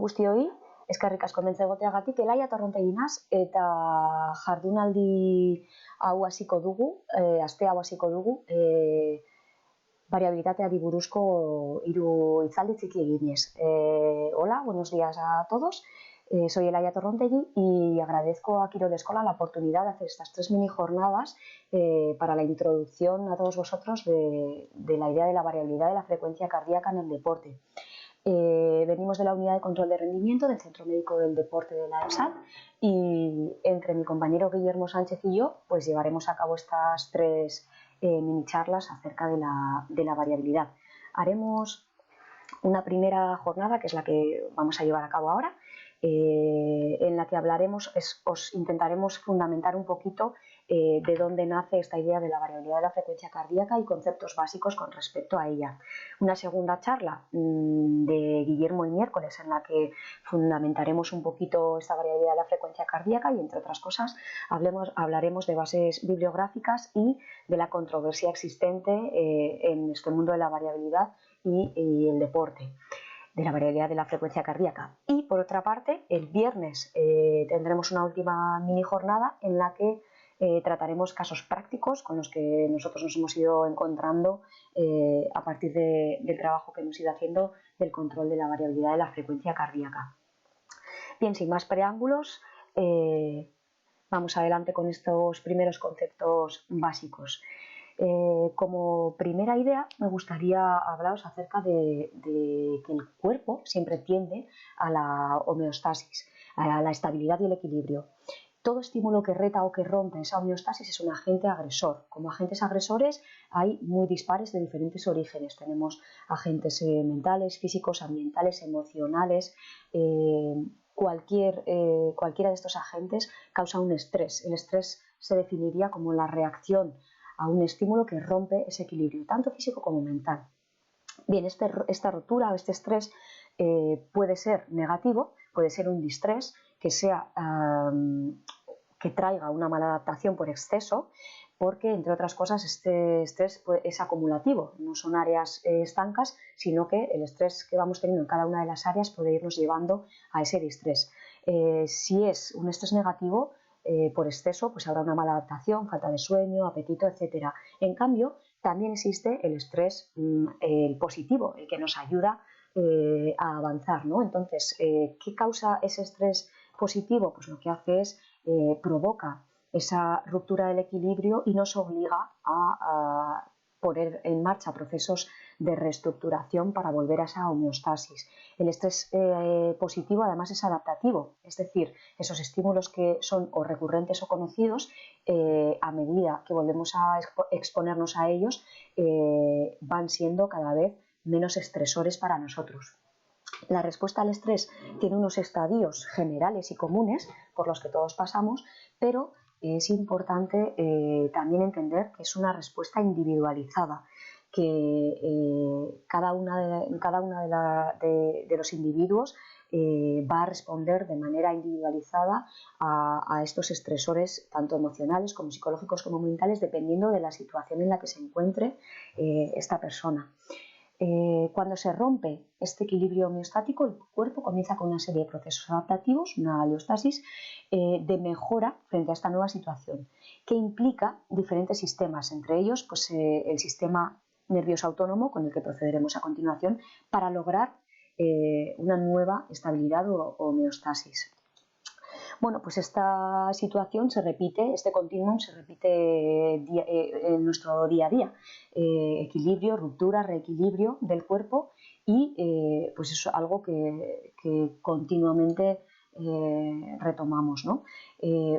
guztioi, eskerrik asko hementxe egoteagatik, Elaia Torrontegi naiz eta jardunaldi hau hasiko dugu, aste hau hasiko dugu, variabilitateari buruzko 3 hitzaldi txiki eginez. Hola, buenos días a todos. Soy Elaia Torrontegi y agradezco a Quiro de Escola la oportunidad de hacer estas 3 mini jornadas para la introducción a todos vosotros de la idea de la variabilidad de la frecuencia cardíaca en el deporte. Venimos de la unidad de control de rendimiento del Centro Médico del Deporte de la EPSAD y entre mi compañero Guillermo Sánchez y yo pues llevaremos a cabo estas 3 mini charlas acerca de la variabilidad. Haremos una primera jornada, que es la que vamos a llevar a cabo ahora, en la que os intentaremos fundamentar un poquito de dónde nace esta idea de la variabilidad de la frecuencia cardíaca y conceptos básicos con respecto a ella. Una segunda charla de Guillermo el miércoles, en la que fundamentaremos un poquito esta variabilidad de la frecuencia cardíaca y, entre otras cosas, hablaremos de bases bibliográficas y de la controversia existente en este mundo de la variabilidad y el deporte, de la variabilidad de la frecuencia cardíaca. Y por otra parte, el viernes tendremos una última mini jornada en la que trataremos casos prácticos con los que nosotros nos hemos ido encontrando a partir del trabajo que hemos ido haciendo del control de la variabilidad de la frecuencia cardíaca. Bien, sin más preámbulos, vamos adelante con estos primeros conceptos básicos. Como primera idea me gustaría hablaros acerca de que el cuerpo siempre tiende a la homeostasis, a la estabilidad y el equilibrio. Todo estímulo que reta o que rompe esa homeostasis es un agente agresor. Como agentes agresores hay muy dispares de diferentes orígenes. Tenemos agentes mentales, físicos, ambientales, emocionales. Cualquiera de estos agentes causa un estrés. El estrés se definiría como la reacción a un estímulo que rompe ese equilibrio, tanto físico como mental. Bien, esta rotura o este estrés puede ser negativo, puede ser un distrés que traiga una mala adaptación por exceso, porque, entre otras cosas, este estrés es acumulativo, no son áreas estancas, sino que el estrés que vamos teniendo en cada una de las áreas puede irnos llevando a ese distrés. Si es un estrés negativo, por exceso, pues habrá una mala adaptación, falta de sueño, apetito, etc. En cambio, también existe el estrés el positivo, el que nos ayuda a avanzar, ¿no? Entonces, ¿qué causa ese estrés positivo? Pues lo que hace es provoca esa ruptura del equilibrio y nos obliga a poner en marcha procesos de reestructuración para volver a esa homeostasis. El estrés positivo además es adaptativo, es decir, esos estímulos que son o recurrentes o conocidos, a medida que volvemos a exponernos a ellos, van siendo cada vez menos estresores para nosotros. La respuesta al estrés tiene unos estadios generales y comunes por los que todos pasamos, pero es importante también entender que es una respuesta individualizada, que cada una de los individuos va a responder de manera individualizada a estos estresores, tanto emocionales como psicológicos como mentales, dependiendo de la situación en la que se encuentre esta persona. Cuando se rompe este equilibrio homeostático, el cuerpo comienza con una serie de procesos adaptativos, una aleostasis de mejora frente a esta nueva situación, que implica diferentes sistemas, entre ellos pues, el sistema nervioso autónomo, con el que procederemos a continuación, para lograr una nueva estabilidad o homeostasis. Bueno, pues esta situación se repite, este continuum se repite en nuestro día a día. Equilibrio, ruptura, reequilibrio del cuerpo y pues es algo que continuamente retomamos, ¿no?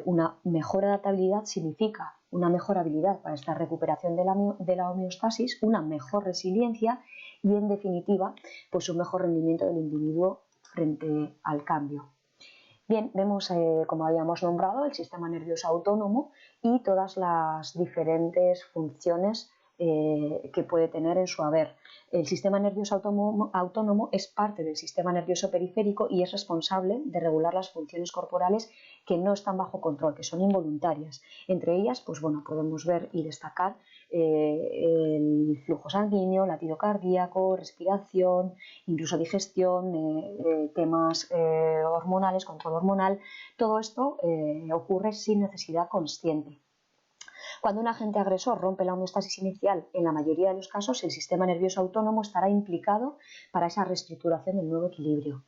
Una mejor adaptabilidad significa una mejor habilidad para esta recuperación de la homeostasis, una mejor resiliencia y, en definitiva, pues un mejor rendimiento del individuo frente al cambio. Bien, vemos, como habíamos nombrado, el sistema nervioso autónomo y todas las diferentes funciones que puede tener en su haber. El sistema nervioso autónomo es parte del sistema nervioso periférico y es responsable de regular las funciones corporales que no están bajo control, que son involuntarias. Entre ellas, pues bueno, podemos ver y destacar el el flujo sanguíneo, latido cardíaco, respiración, incluso digestión, temas hormonales, control hormonal. Todo esto ocurre sin necesidad consciente. Cuando un agente agresor rompe la homeostasis inicial, en la mayoría de los casos el sistema nervioso autónomo estará implicado para esa reestructuración del nuevo equilibrio.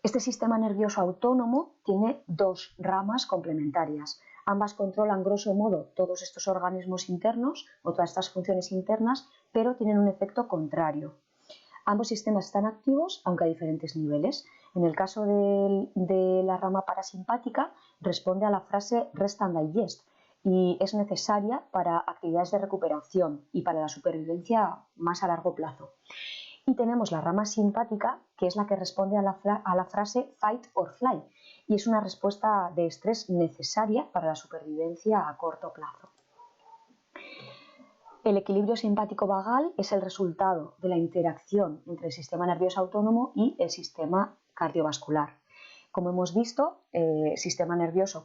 Este sistema nervioso autónomo tiene dos ramas complementarias. Ambas controlan grosso modo todos estos organismos internos o todas estas funciones internas, pero tienen un efecto contrario. Ambos sistemas están activos, aunque a diferentes niveles. En el caso de la rama parasimpática, responde a la frase rest and digest y es necesaria para actividades de recuperación y para la supervivencia más a largo plazo. Y tenemos la rama simpática, que es la que responde a la frase fight or fly, y es una respuesta de estrés necesaria para la supervivencia a corto plazo. El equilibrio simpático vagal es el resultado de la interacción entre el sistema nervioso autónomo y el sistema cardiovascular. Como hemos visto, el sistema nervioso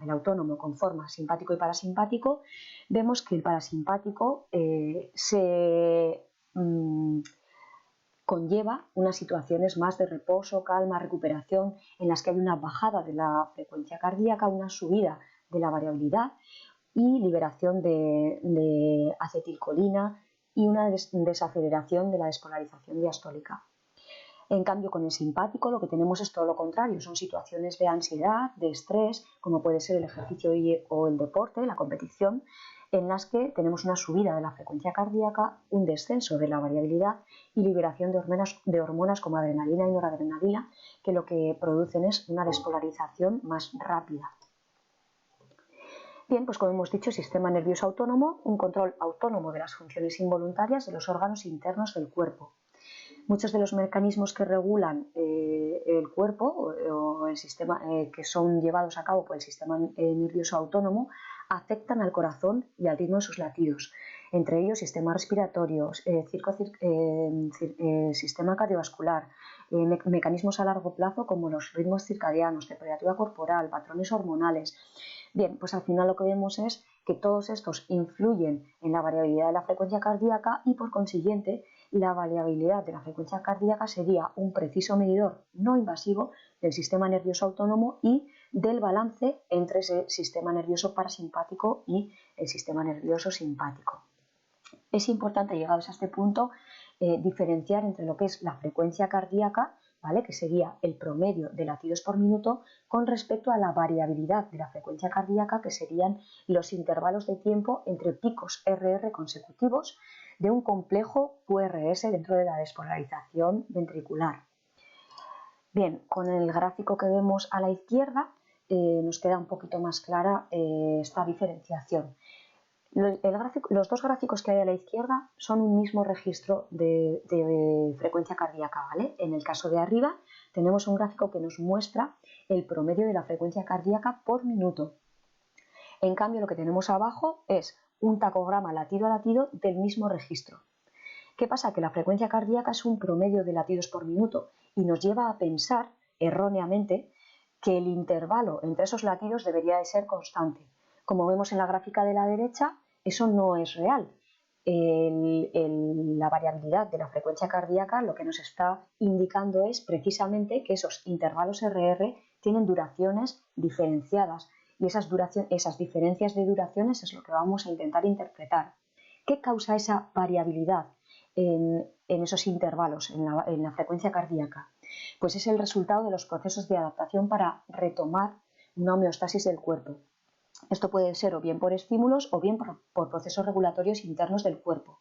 el autónomo conforma simpático y parasimpático. Vemos que el parasimpático conlleva unas situaciones más de reposo, calma, recuperación, en las que hay una bajada de la frecuencia cardíaca, una subida de la variabilidad y liberación de acetilcolina y una desaceleración de la despolarización diastólica. En cambio, con el simpático lo que tenemos es todo lo contrario, son situaciones de ansiedad, de estrés, como puede ser el ejercicio o el deporte, la competición, en las que tenemos una subida de la frecuencia cardíaca, un descenso de la variabilidad y liberación de hormonas como adrenalina y noradrenalina, que lo que producen es una despolarización más rápida. Bien, pues como hemos dicho, sistema nervioso autónomo, un control autónomo de las funciones involuntarias de los órganos internos del cuerpo. Muchos de los mecanismos que regulan el cuerpo o el sistema que son llevados a cabo por el sistema nervioso autónomo afectan al corazón y al ritmo de sus latidos. Entre ellos, sistema respiratorio, sistema cardiovascular, mecanismos a largo plazo como los ritmos circadianos, temperatura corporal, patrones hormonales. Bien, pues al final lo que vemos es que todos estos influyen en la variabilidad de la frecuencia cardíaca y por consiguiente la variabilidad de la frecuencia cardíaca sería un preciso medidor no invasivo del sistema nervioso autónomo y del balance entre ese sistema nervioso parasimpático y el sistema nervioso simpático. Es importante, llegados a este punto, diferenciar entre lo que es la frecuencia cardíaca, ¿vale?, que sería el promedio de latidos por minuto, con respecto a la variabilidad de la frecuencia cardíaca, que serían los intervalos de tiempo entre picos RR consecutivos de un complejo QRS dentro de la despolarización ventricular. Bien, con el gráfico que vemos a la izquierda nos queda un poquito más clara esta diferenciación. Los dos gráficos que hay a la izquierda son un mismo registro de frecuencia cardíaca, ¿vale? En el caso de arriba tenemos un gráfico que nos muestra el promedio de la frecuencia cardíaca por minuto. En cambio, lo que tenemos abajo es un tacograma latido a latido del mismo registro. ¿Qué pasa? Que la frecuencia cardíaca es un promedio de latidos por minuto y nos lleva a pensar erróneamente que el intervalo entre esos latidos debería de ser constante. Como vemos en la gráfica de la derecha, eso no es real. La variabilidad de la frecuencia cardíaca lo que nos está indicando es precisamente que esos intervalos RR tienen duraciones diferenciadas y esas diferencias de duraciones es lo que vamos a intentar interpretar. ¿Qué causa esa variabilidad en esos intervalos, en la frecuencia cardíaca? Pues es el resultado de los procesos de adaptación para retomar una homeostasis del cuerpo. Esto puede ser o bien por estímulos o bien por procesos regulatorios internos del cuerpo.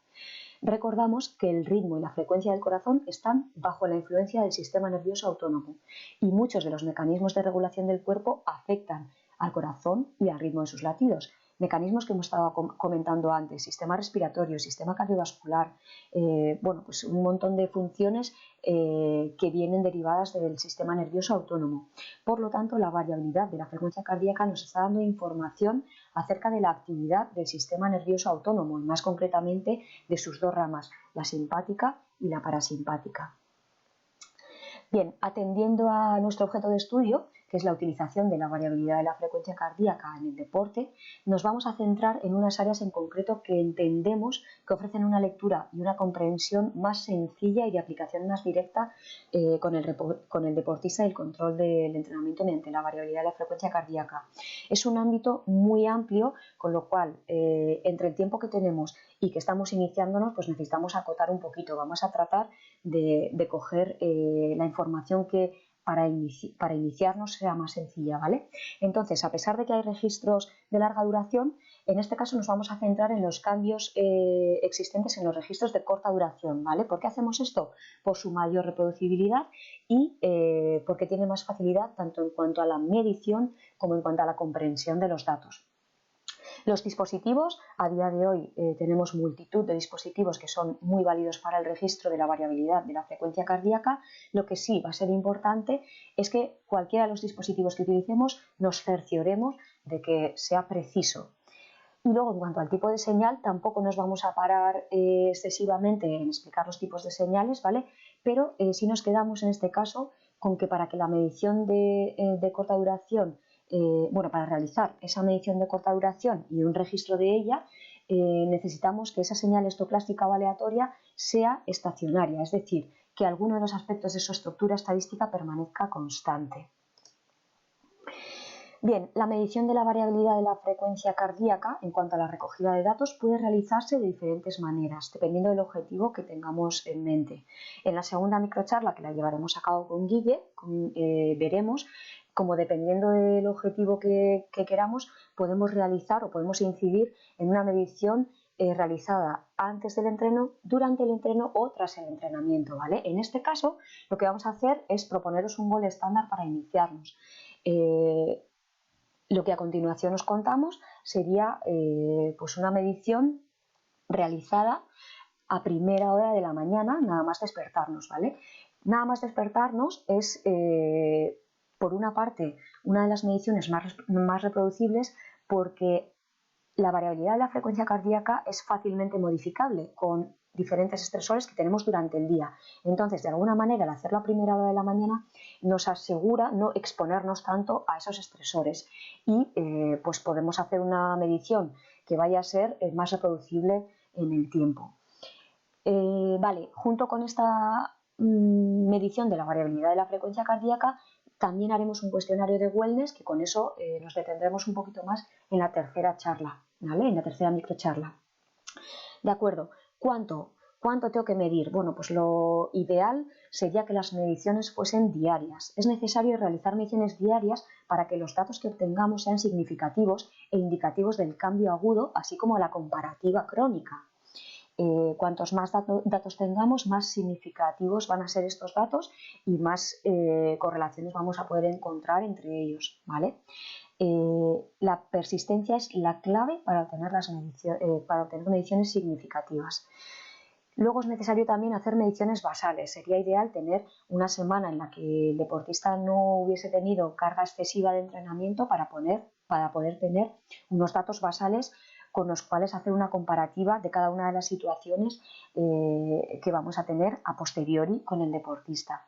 Recordamos que el ritmo y la frecuencia del corazón están bajo la influencia del sistema nervioso autónomo y muchos de los mecanismos de regulación del cuerpo afectan al corazón y al ritmo de sus latidos. Mecanismos que hemos estado comentando antes, sistema respiratorio, sistema cardiovascular, pues un montón de funciones que vienen derivadas del sistema nervioso autónomo. Por lo tanto, la variabilidad de la frecuencia cardíaca nos está dando información acerca de la actividad del sistema nervioso autónomo y más concretamente de sus dos ramas, la simpática y la parasimpática. Bien, atendiendo a nuestro objeto de estudio, que es la utilización de la variabilidad de la frecuencia cardíaca en el deporte, nos vamos a centrar en unas áreas en concreto que entendemos que ofrecen una lectura y una comprensión más sencilla y de aplicación más directa con el deportista y el control del entrenamiento mediante la variabilidad de la frecuencia cardíaca. Es un ámbito muy amplio, con lo cual entre el tiempo que tenemos y que estamos iniciándonos, pues necesitamos acotar un poquito. Vamos a tratar de coger la información que para iniciarnos sea más sencilla, ¿vale? Entonces, a pesar de que hay registros de larga duración, en este caso nos vamos a centrar en los cambios existentes en los registros de corta duración, ¿vale? ¿Por qué hacemos esto? Por su mayor reproducibilidad y porque tiene más facilidad tanto en cuanto a la medición como en cuanto a la comprensión de los datos. Los dispositivos, a día de hoy tenemos multitud de dispositivos que son muy válidos para el registro de la variabilidad de la frecuencia cardíaca. Lo que sí va a ser importante es que cualquiera de los dispositivos que utilicemos nos cercioremos de que sea preciso. Y luego, en cuanto al tipo de señal, tampoco nos vamos a parar excesivamente en explicar los tipos de señales, ¿vale? Pero sí nos quedamos en este caso con que para que la medición de corta duración, para realizar esa medición de corta duración y un registro de ella, necesitamos que esa señal estocástica o aleatoria sea estacionaria, es decir, que alguno de los aspectos de su estructura estadística permanezca constante. Bien, la medición de la variabilidad de la frecuencia cardíaca en cuanto a la recogida de datos puede realizarse de diferentes maneras, dependiendo del objetivo que tengamos en mente. En la segunda microcharla, que la llevaremos a cabo con Guille, veremos cómo, dependiendo del objetivo que queramos, podemos realizar o podemos incidir en una medición realizada antes del entreno, durante el entreno o tras el entrenamiento, ¿vale? En este caso, lo que vamos a hacer es proponeros un gol estándar para iniciarnos. Lo que a continuación os contamos sería pues una medición realizada a primera hora de la mañana, nada más despertarnos, ¿vale? Nada más despertarnos es, por una parte, una de las mediciones más reproducibles, porque la variabilidad de la frecuencia cardíaca es fácilmente modificable con diferentes estresores que tenemos durante el día. Entonces, de alguna manera, al hacerlo a primera hora de la mañana, nos asegura no exponernos tanto a esos estresores y pues podemos hacer una medición que vaya a ser más reproducible en el tiempo. Vale, junto con esta medición de la variabilidad de la frecuencia cardíaca, también haremos un cuestionario de wellness, que con eso nos detendremos un poquito más en la tercera charla, ¿vale? En la tercera microcharla. De acuerdo, ¿cuánto tengo que medir? Bueno, pues lo ideal sería que las mediciones fuesen diarias. Es necesario realizar mediciones diarias para que los datos que obtengamos sean significativos e indicativos del cambio agudo, así como la comparativa crónica. Cuantos más datos tengamos, más significativos van a ser estos datos y más correlaciones vamos a poder encontrar entre ellos, ¿vale? La persistencia es la clave para obtener mediciones significativas. Luego es necesario también hacer mediciones basales. Sería ideal tener una semana en la que el deportista no hubiese tenido carga excesiva de entrenamiento para poder tener unos datos basales con los cuales hacer una comparativa de cada una de las situaciones que vamos a tener a posteriori con el deportista.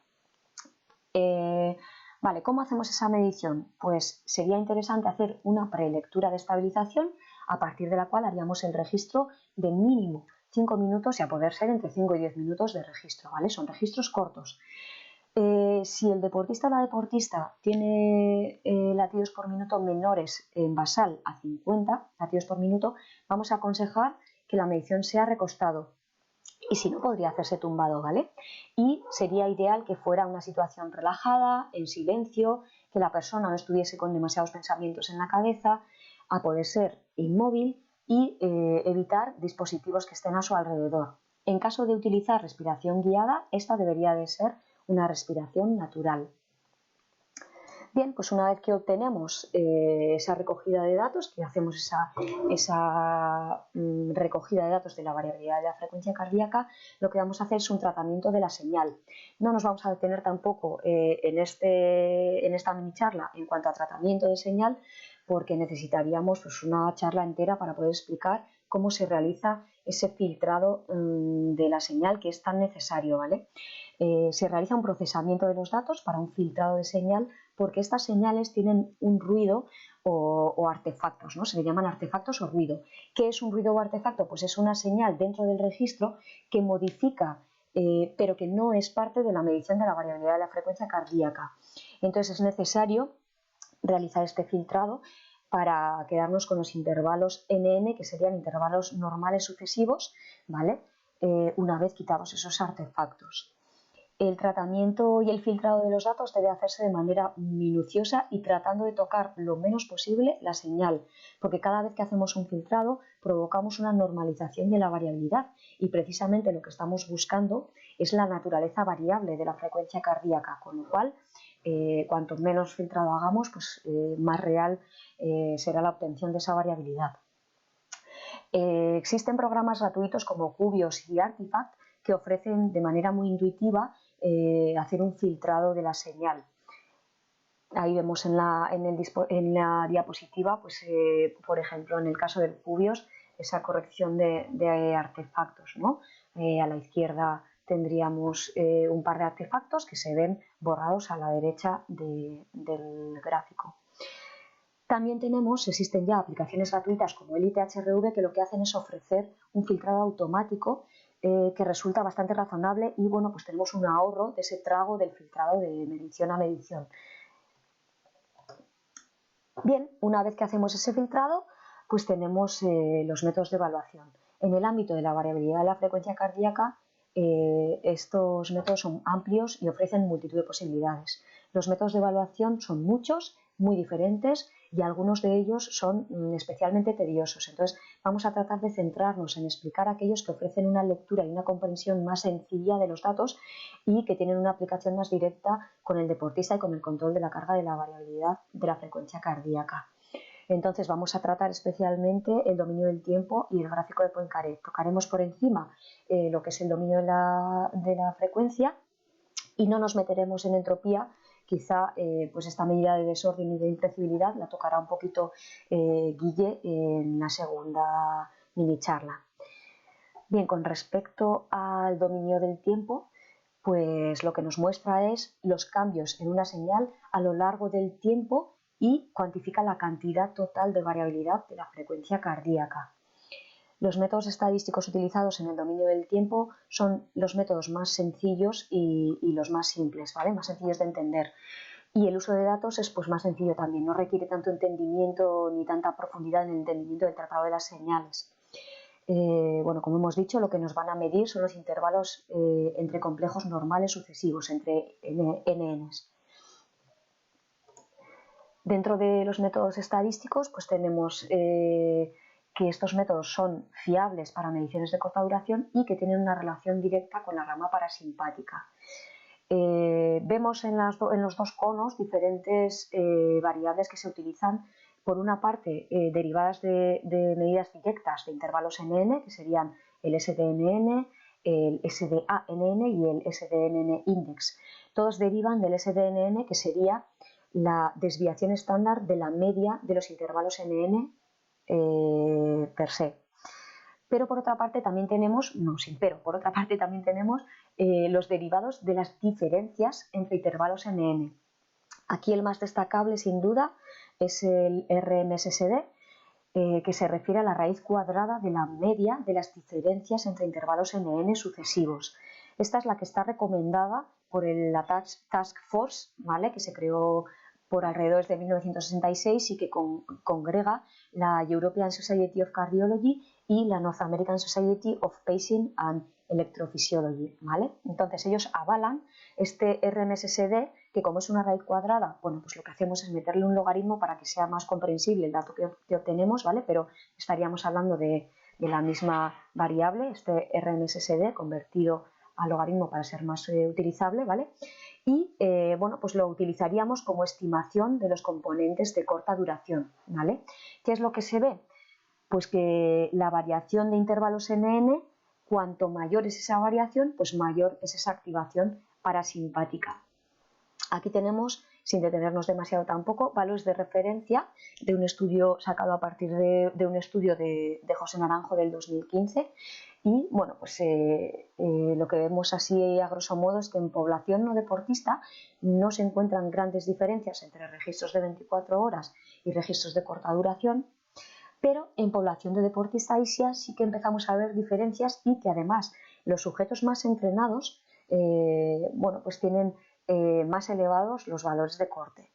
Vale, ¿cómo hacemos esa medición? Pues sería interesante hacer una prelectura de estabilización, a partir de la cual haríamos el registro de mínimo 5 minutos y a poder ser entre 5 y 10 minutos de registro, ¿vale? Son registros cortos. Si el deportista o la deportista tiene latidos por minuto menores en basal a 50 latidos por minuto, vamos a aconsejar que la medición sea recostado. Y si no, podría hacerse tumbado, ¿vale? Y sería ideal que fuera una situación relajada, en silencio, que la persona no estuviese con demasiados pensamientos en la cabeza, a poder ser inmóvil y evitar dispositivos que estén a su alrededor. En caso de utilizar respiración guiada, esta debería de ser una respiración natural. Bien, pues una vez que obtenemos esa recogida de datos, que hacemos esa recogida de datos de la variabilidad de la frecuencia cardíaca, lo que vamos a hacer es un tratamiento de la señal. No nos vamos a detener tampoco en esta mini charla en cuanto a tratamiento de señal, porque necesitaríamos pues, una charla entera para poder explicar cómo se realiza ese filtrado de la señal que es tan necesario, ¿vale? Se realiza un procesamiento de los datos para un filtrado de señal porque estas señales tienen un ruido o artefactos, ¿no? Se le llaman artefactos o ruido. ¿Qué es un ruido o artefacto? Pues es una señal dentro del registro que modifica, pero que no es parte de la medición de la variabilidad de la frecuencia cardíaca. Entonces es necesario realizar este filtrado para quedarnos con los intervalos NN, que serían intervalos normales sucesivos, ¿vale? Una vez quitados esos artefactos. El tratamiento y el filtrado de los datos debe hacerse de manera minuciosa y tratando de tocar lo menos posible la señal, porque cada vez que hacemos un filtrado provocamos una normalización de la variabilidad y precisamente lo que estamos buscando es la naturaleza variable de la frecuencia cardíaca, con lo cual cuanto menos filtrado hagamos, pues más real será la obtención de esa variabilidad. Existen programas gratuitos como Cubios y Artifact que ofrecen de manera muy intuitiva hacer un filtrado de la señal. Ahí vemos en la diapositiva, pues, por ejemplo, en el caso del Cubios, esa corrección de artefactos, ¿no? A la izquierda tendríamos un par de artefactos que se ven borrados a la derecha del gráfico. También existen ya aplicaciones gratuitas como el ITHRV que lo que hacen es ofrecer un filtrado automático que resulta bastante razonable y bueno, pues tenemos un ahorro de ese trago del filtrado de medición a medición. Bien, una vez que hacemos ese filtrado, pues tenemos los métodos de evaluación. En el ámbito de la variabilidad de la frecuencia cardíaca, estos métodos son amplios y ofrecen multitud de posibilidades. Los métodos de evaluación son muchos, muy diferentes y algunos de ellos son especialmente tediosos. Entonces vamos a tratar de centrarnos en explicar aquellos que ofrecen una lectura y una comprensión más sencilla de los datos y que tienen una aplicación más directa con el deportista y con el control de la carga de la variabilidad de la frecuencia cardíaca. Entonces vamos a tratar especialmente el dominio del tiempo y el gráfico de Poincaré. Tocaremos por encima lo que es el dominio de la frecuencia y no nos meteremos en entropía. Quizá pues esta medida de desorden y de impredecibilidad la tocará un poquito Guille en la segunda mini charla. Bien, con respecto al dominio del tiempo, pues lo que nos muestra es los cambios en una señal a lo largo del tiempo y cuantifica la cantidad total de variabilidad de la frecuencia cardíaca. Los métodos estadísticos utilizados en el dominio del tiempo son los métodos más sencillos y los más simples, ¿vale? Más sencillos de entender. Y el uso de datos es pues más sencillo también, no requiere tanto entendimiento ni tanta profundidad en el entendimiento del tratado de las señales. Bueno, como hemos dicho, lo que nos van a medir son los intervalos entre complejos normales sucesivos, entre NNs. Dentro de los métodos estadísticos, pues tenemos que estos métodos son fiables para mediciones de corta duración y que tienen una relación directa con la rama parasimpática. Vemos en los dos conos diferentes variables que se utilizan, por una parte derivadas de medidas directas de intervalos NN, que serían el SDNN, el SDANN y el SDNN index. Todos derivan del SDNN, que sería la desviación estándar de la media de los intervalos NN per se. Pero por otra parte también tenemos, los derivados de las diferencias entre intervalos NN. Aquí el más destacable sin duda es el RMSSD, que se refiere a la raíz cuadrada de la media de las diferencias entre intervalos NN sucesivos. Esta es la que está recomendada por la Task Force, ¿vale? Que se creó por alrededor de 1966 y que congrega la European Society of Cardiology y la North American Society of Pacing and Electrophysiology, ¿vale? Entonces ellos avalan este RMSSD, que como es una raíz cuadrada, bueno, pues lo que hacemos es meterle un logaritmo para que sea más comprensible el dato que obtenemos, ¿vale? Pero estaríamos hablando de la misma variable, este RMSSD convertido a logaritmo para ser más utilizable, ¿vale? Y bueno, pues lo utilizaríamos como estimación de los componentes de corta duración, ¿vale? ¿Qué es lo que se ve? Pues que la variación de intervalos NN, cuanto mayor es esa variación, pues mayor es esa activación parasimpática. Aquí tenemos, sin detenernos demasiado tampoco, valores de referencia de un estudio sacado a partir de un estudio de José Naranjo del 2015 Y bueno, pues lo que vemos así a grosso modo es que en población no deportista no se encuentran grandes diferencias entre registros de 24 horas y registros de corta duración, pero en población de deportista ahí sí que empezamos a ver diferencias y que además los sujetos más entrenados bueno, pues tienen más elevados los valores de corte.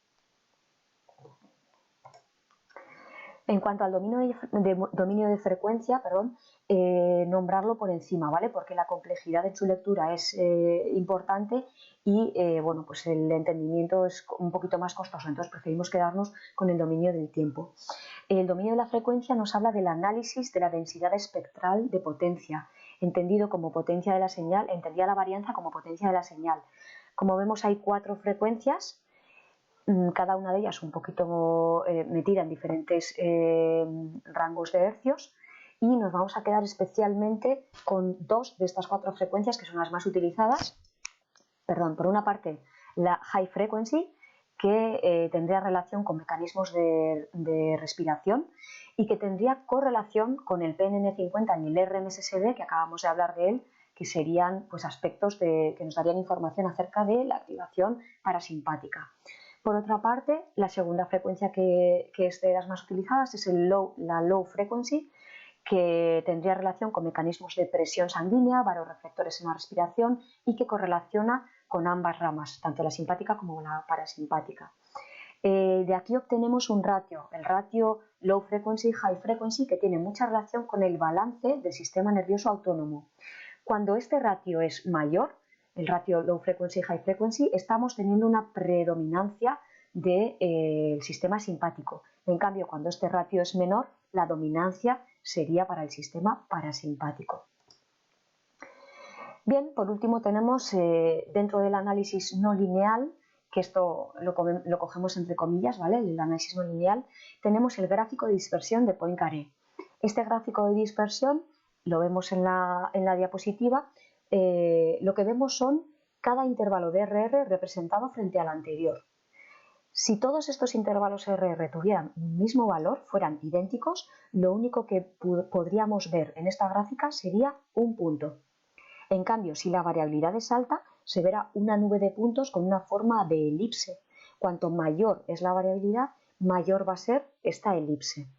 En cuanto al dominio de frecuencia, nombrarlo por encima, ¿vale? Porque la complejidad de su lectura es importante y bueno, pues el entendimiento es un poquito más costoso, entonces preferimos quedarnos con el dominio del tiempo. El dominio de la frecuencia nos habla del análisis de la densidad espectral de potencia, entendido como potencia de la señal, entendía la varianza como potencia de la señal. Como vemos, hay 4 frecuencias, cada una de ellas un poquito metida en diferentes rangos de hercios, y nos vamos a quedar especialmente con 2 de estas 4 frecuencias que son las más utilizadas. Por una parte, la high frequency, que tendría relación con mecanismos de respiración y que tendría correlación con el PNN50 y el RMSSD, que acabamos de hablar de él, que serían pues, aspectos que nos darían información acerca de la activación parasimpática. Por otra parte, la segunda frecuencia que es de las más utilizadas es la low frequency, que tendría relación con mecanismos de presión sanguínea, varoreflectores en la respiración y que correlaciona con ambas ramas, tanto la simpática como la parasimpática. De aquí obtenemos un ratio, el ratio low frequency, high frequency, que tiene mucha relación con el balance del sistema nervioso autónomo. Cuando este ratio es mayor, el ratio low frequency, high frequency, estamos teniendo una predominancia del sistema simpático. En cambio, cuando este ratio es menor, la dominancia sería para el sistema parasimpático. Bien, por último tenemos dentro del análisis no lineal, que esto lo cogemos entre comillas, ¿vale? El análisis no lineal, tenemos el gráfico de dispersión de Poincaré. Este gráfico de dispersión lo vemos en la diapositiva. Lo que vemos son cada intervalo de RR representado frente al anterior. Si todos estos intervalos RR tuvieran un mismo valor, fueran idénticos, lo único que podríamos ver en esta gráfica sería un punto. En cambio, si la variabilidad es alta, se verá una nube de puntos con una forma de elipse. Cuanto mayor es la variabilidad, mayor va a ser esta elipse.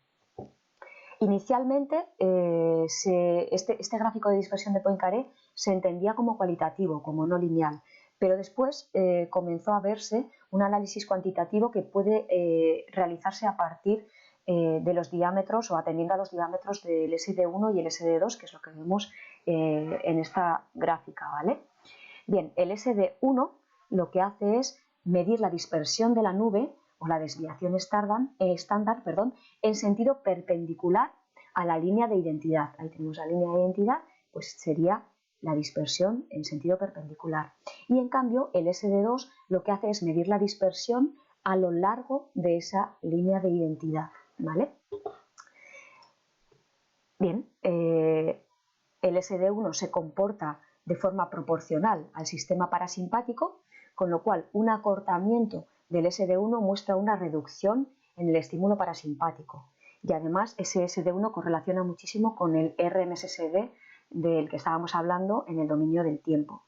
Inicialmente, este gráfico de dispersión de Poincaré se entendía como cualitativo, como no lineal, pero después comenzó a verse un análisis cuantitativo que puede realizarse a partir de los diámetros o atendiendo a los diámetros del SD1 y el SD2, que es lo que vemos en esta gráfica, ¿vale? Bien, el SD1 lo que hace es medir la dispersión de la nube o la desviación estándar, en sentido perpendicular a la línea de identidad. Ahí tenemos la línea de identidad, pues sería la dispersión en sentido perpendicular. Y en cambio, el SD2 lo que hace es medir la dispersión a lo largo de esa línea de identidad, ¿vale? Bien, el SD1 se comporta de forma proporcional al sistema parasimpático, con lo cual un acortamiento del SD1 muestra una reducción en el estímulo parasimpático. Y además ese SD1 correlaciona muchísimo con el RMSSD del que estábamos hablando en el dominio del tiempo.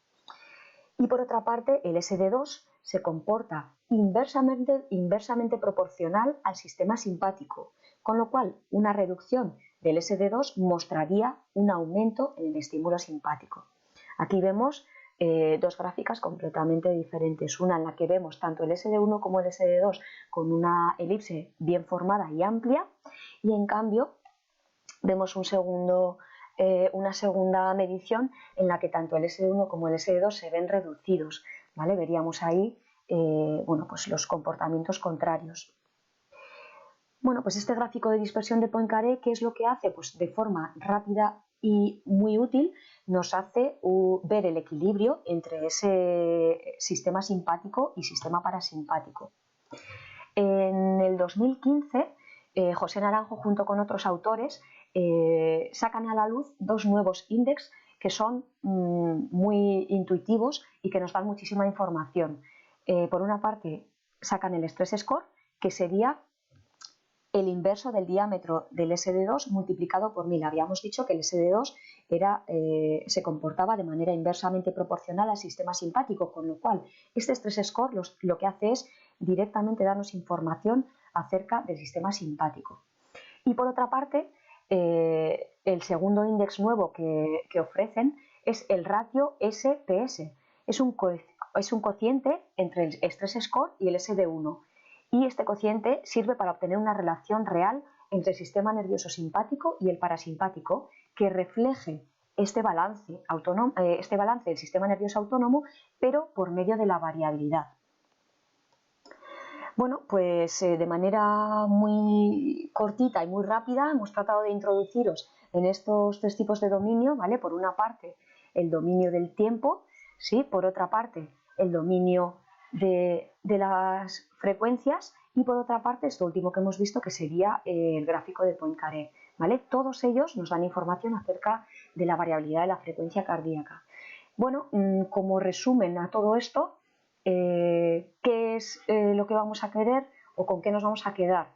Y por otra parte, el SD2 se comporta inversamente proporcional al sistema simpático, con lo cual una reducción del SD2 mostraría un aumento en el estímulo simpático. Aquí vemos dos gráficas completamente diferentes, una en la que vemos tanto el SD1 como el SD2 con una elipse bien formada y amplia, y en cambio vemos una segunda medición en la que tanto el SD1 como el SD2 se ven reducidos, ¿vale? Veríamos ahí bueno, pues los comportamientos contrarios. Bueno, pues este gráfico de dispersión de Poincaré, ¿qué es lo que hace? Pues de forma rápida y muy útil nos hace ver el equilibrio entre ese sistema simpático y sistema parasimpático. En el 2015, José Naranjo junto con otros autores sacan a la luz dos nuevos índices que son muy intuitivos y que nos dan muchísima información. Por una parte, sacan el Stress Score, que sería el inverso del diámetro del SD2 multiplicado por 1000. Habíamos dicho que el SD2 se comportaba de manera inversamente proporcional al sistema simpático, con lo cual este stress score lo que hace es directamente darnos información acerca del sistema simpático. Y por otra parte, el segundo índice nuevo que ofrecen es el ratio SPS. Es un cociente entre el stress score y el SD1. Y este cociente sirve para obtener una relación real entre el sistema nervioso simpático y el parasimpático que refleje este balance del sistema nervioso autónomo, pero por medio de la variabilidad. Bueno, pues de manera muy cortita y muy rápida hemos tratado de introduciros en estos tres tipos de dominio, ¿vale? Por una parte, el dominio del tiempo, ¿sí? Por otra parte, el dominio de las frecuencias y por otra parte, esto último que hemos visto que sería el gráfico de Poincaré, ¿vale? Todos ellos nos dan información acerca de la variabilidad de la frecuencia cardíaca. Bueno, como resumen a todo esto, ¿qué es lo que vamos a querer o con qué nos vamos a quedar?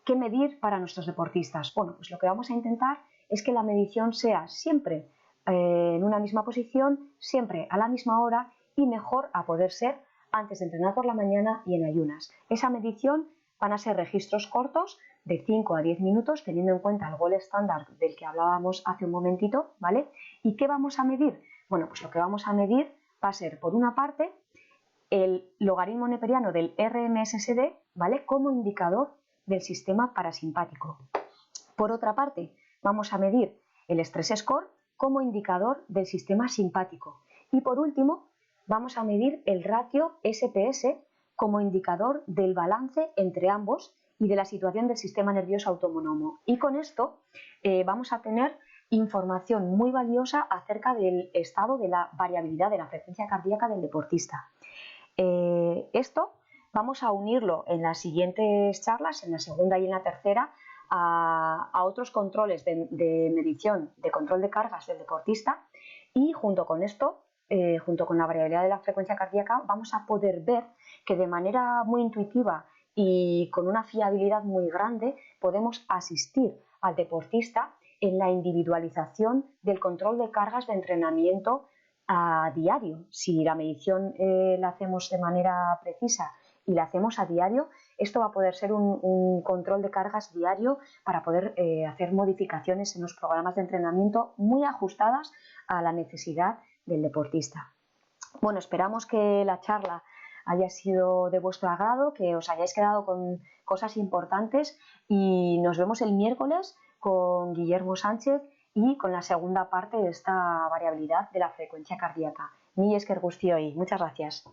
¿Qué medir para nuestros deportistas? Bueno, pues lo que vamos a intentar es que la medición sea siempre en una misma posición, siempre a la misma hora y mejor a poder ser antes de entrenar por la mañana y en ayunas. Esa medición van a ser registros cortos de 5 a 10 minutos, teniendo en cuenta el gol estándar del que hablábamos hace un momentito, ¿vale? ¿Y qué vamos a medir? Bueno, pues lo que vamos a medir va a ser, por una parte, el logaritmo neperiano del RMSSD, ¿vale? Como indicador del sistema parasimpático. Por otra parte, vamos a medir el stress score como indicador del sistema simpático. Y por último, vamos a medir el ratio SPS como indicador del balance entre ambos y de la situación del sistema nervioso autónomo. Y con esto vamos a tener información muy valiosa acerca del estado de la variabilidad de la frecuencia cardíaca del deportista. Esto vamos a unirlo en las siguientes charlas, en la segunda y en la tercera, a otros controles de medición, de control de cargas del deportista y junto con esto, junto con la variabilidad de la frecuencia cardíaca, vamos a poder ver que de manera muy intuitiva y con una fiabilidad muy grande podemos asistir al deportista en la individualización del control de cargas de entrenamiento a diario. Si la medición la hacemos de manera precisa y la hacemos a diario, esto va a poder ser un control de cargas diario para poder hacer modificaciones en los programas de entrenamiento muy ajustadas a la necesidad del deportista. Bueno, esperamos que la charla haya sido de vuestro agrado, que os hayáis quedado con cosas importantes y nos vemos el miércoles con Guillermo Sánchez y con la segunda parte de esta variabilidad de la frecuencia cardíaca. Mila esker guztioi, muchas gracias.